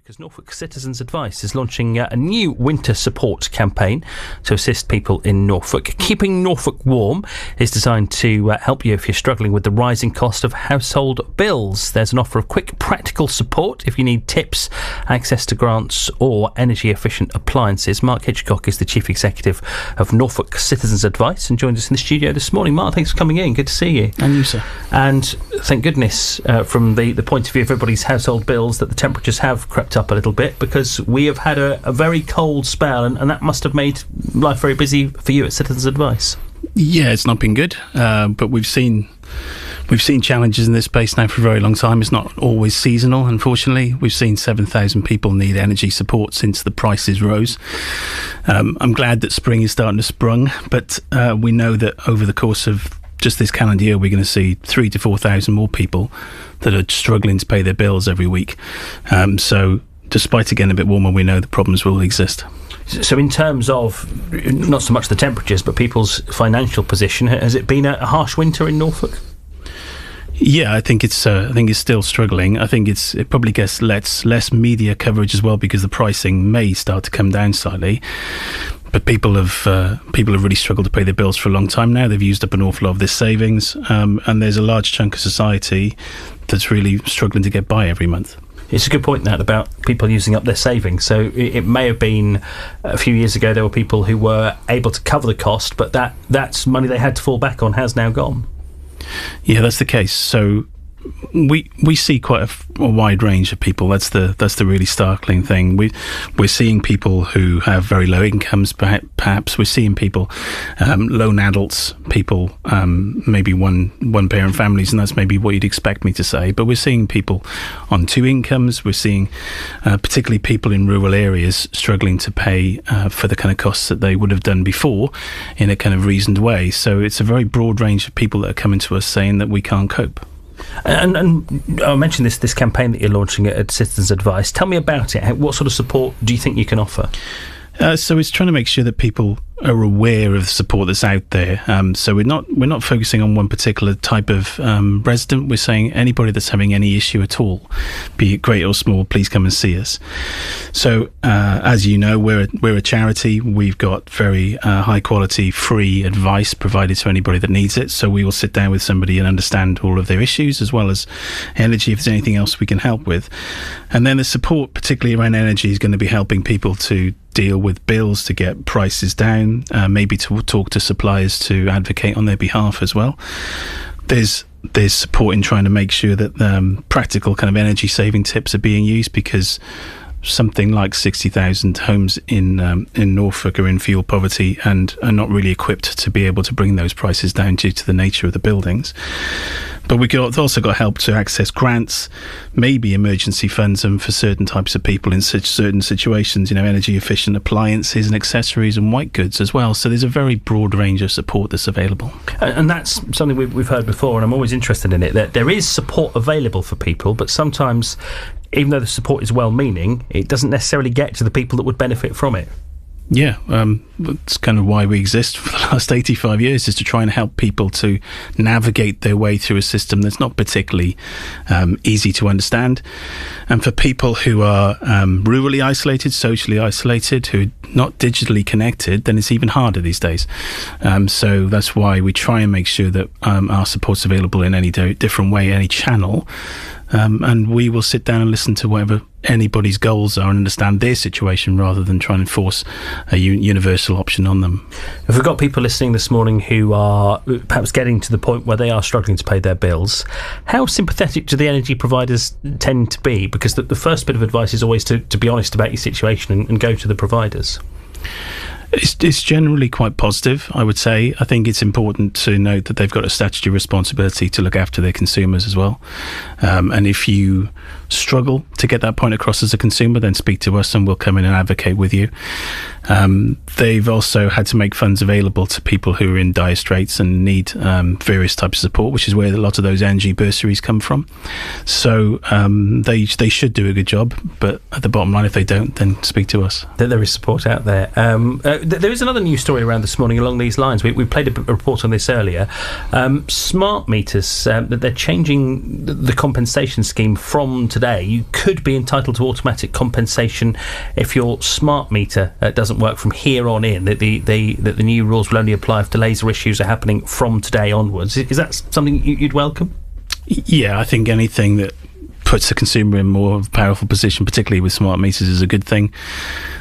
Because Norfolk Citizens Advice is launching a new winter support campaign to assist people in Norfolk. Keeping Norfolk Warm is designed to help you if you're struggling with the rising cost of household bills. There's an offer of quick, practical support if you need tips, access to grants or energy-efficient appliances. Mark Hitchcock is the Chief Executive of Norfolk Citizens Advice and joins us in the studio this morning. Mark, thanks for coming in. Good to see you. And you, sir. And thank goodness, from the point of view of everybody's household bills, that the temperatures have crept up a little bit, because we have had a very cold spell, and that must have made life very busy for you at Citizens Advice. Yeah, it's not been good, but we've seen challenges in this space now for a very long time. It's not always seasonal, unfortunately. We've seen 7,000 people need energy support since the prices rose. I'm glad that spring is starting to sprung, but we know that over the course of just this calendar year, we're going to see 3,000 to 4,000 more people that are struggling to pay their bills every week. So despite it getting a bit warmer, we know the problems will exist. So in terms of not so much the temperatures, but people's financial position, has it been a harsh winter in Norfolk? Yeah, I think it's still struggling. I think it probably gets less media coverage as well, because the pricing may start to come down slightly. But people have really struggled to pay their bills for a long time now. They've used up an awful lot of their savings, and there's a large chunk of society that's really struggling to get by every month. It's a good point, that, about people using up their savings. So it may have been a few years ago there were people who were able to cover the cost, but that's money they had to fall back on has now gone. Yeah, that's the case. So we see quite a wide range of people. That's the really startling thing. We're seeing people who have very low incomes, perhaps. We're seeing people, lone adults, people, maybe one parent families, and that's maybe what you'd expect me to say. But we're seeing people on two incomes. We're seeing particularly people in rural areas struggling to pay for the kind of costs that they would have done before in a kind of reasoned way. So it's a very broad range of people that are coming to us saying that we can't cope. And I mentioned this campaign that you're launching at Citizens Advice. Tell me about it. What sort of support do you think you can offer? So it's trying to make sure that people are aware of the support that's out there. So we're not focusing on one particular type of resident. We're saying anybody that's having any issue at all, be it great or small, please come and see us. So as you know, we're a charity. We've got very high quality free advice provided to anybody that needs it. So we will sit down with somebody and understand all of their issues, as well as energy, if there's anything else we can help with. And then the support, particularly around energy, is going to be helping people to deal with bills, to get prices down, maybe to talk to suppliers to advocate on their behalf as well. There's support in trying to make sure that practical kind of energy saving tips are being used, because something like 60,000 homes in Norfolk are in fuel poverty and are not really equipped to be able to bring those prices down due to the nature of the buildings. But we've also got help to access grants, maybe emergency funds, and for certain types of people in certain situations, energy efficient appliances and accessories and white goods as well. So there's a very broad range of support that's available. And that's something we've heard before, and I'm always interested in it, that there is support available for people, but sometimes, even though the support is well-meaning, it doesn't necessarily get to the people that would benefit from it. Yeah, that's kind of why we exist for the last 85 years, is to try and help people to navigate their way through a system that's not particularly easy to understand. And for people who are rurally isolated, socially isolated, who are not digitally connected, then it's even harder these days. So that's why we try and make sure that our support's available in any different way, any channel. And we will sit down and listen to whatever anybody's goals are and understand their situation, rather than trying to force a universal option on them. If we've got people listening this morning who are perhaps getting to the point where they are struggling to pay their bills, how sympathetic do the energy providers tend to be? Because the first bit of advice is always to be honest about your situation and go to the providers. It's generally quite positive, I would say. I think it's important to note that they've got a statutory responsibility to look after their consumers as well. And if you struggle to get that point across as a consumer, then speak to us and we'll come in and advocate with you. They've also had to make funds available to people who are in dire straits and need various types of support, which is where a lot of those energy bursaries come from. So they should do a good job, but at the bottom line, if they don't, then speak to us. There is support out there. There is another news story around this morning along these lines. We played a report on this earlier. Smart meters, that they're changing the compensation scheme from today, you could be entitled to automatic compensation if your smart meter doesn't work from here on in. That the new rules will only apply if delays or issues are happening from today onwards. Is that something you'd welcome? Yeah, I think anything that puts the consumer in more of a powerful position, particularly with smart meters, is a good thing.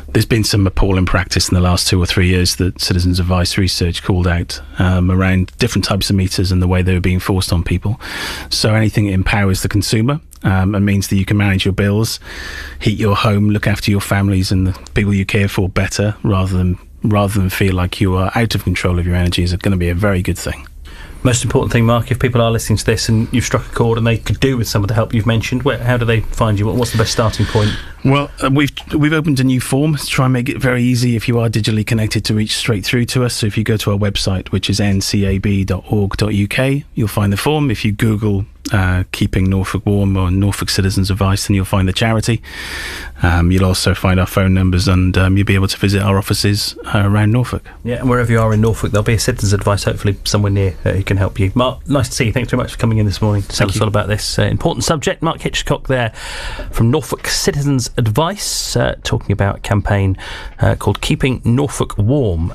There's been some appalling practice in the last 2 or 3 years that Citizens Advice Research called out around different types of meters and the way they were being forced on people. So anything that empowers the consumer and means that you can manage your bills, heat your home, look after your families and the people you care for better, rather than feel like you are out of control of your energy, is going to be a very good thing. Most important thing, Mark, if people are listening to this and you've struck a chord and they could do with some of the help you've mentioned, how do they find you? What's the best starting point? Well, we've opened a new form to try and make it very easy if you are digitally connected to reach straight through to us. So if you go to our website, which is ncab.org.uk, you'll find the form. If you Google Keeping Norfolk Warm or Norfolk Citizens Advice, then you'll find the charity. You'll also find our phone numbers, and you'll be able to visit our offices around Norfolk. Yeah, and wherever you are in Norfolk, there'll be a Citizens Advice, hopefully somewhere near, who can help you. Mark, nice to see you. Thanks very much for coming in this morning to tell us all about this important subject. Mark Hitchcock there from Norfolk Citizens Advice, talking about a campaign called Keeping Norfolk Warm.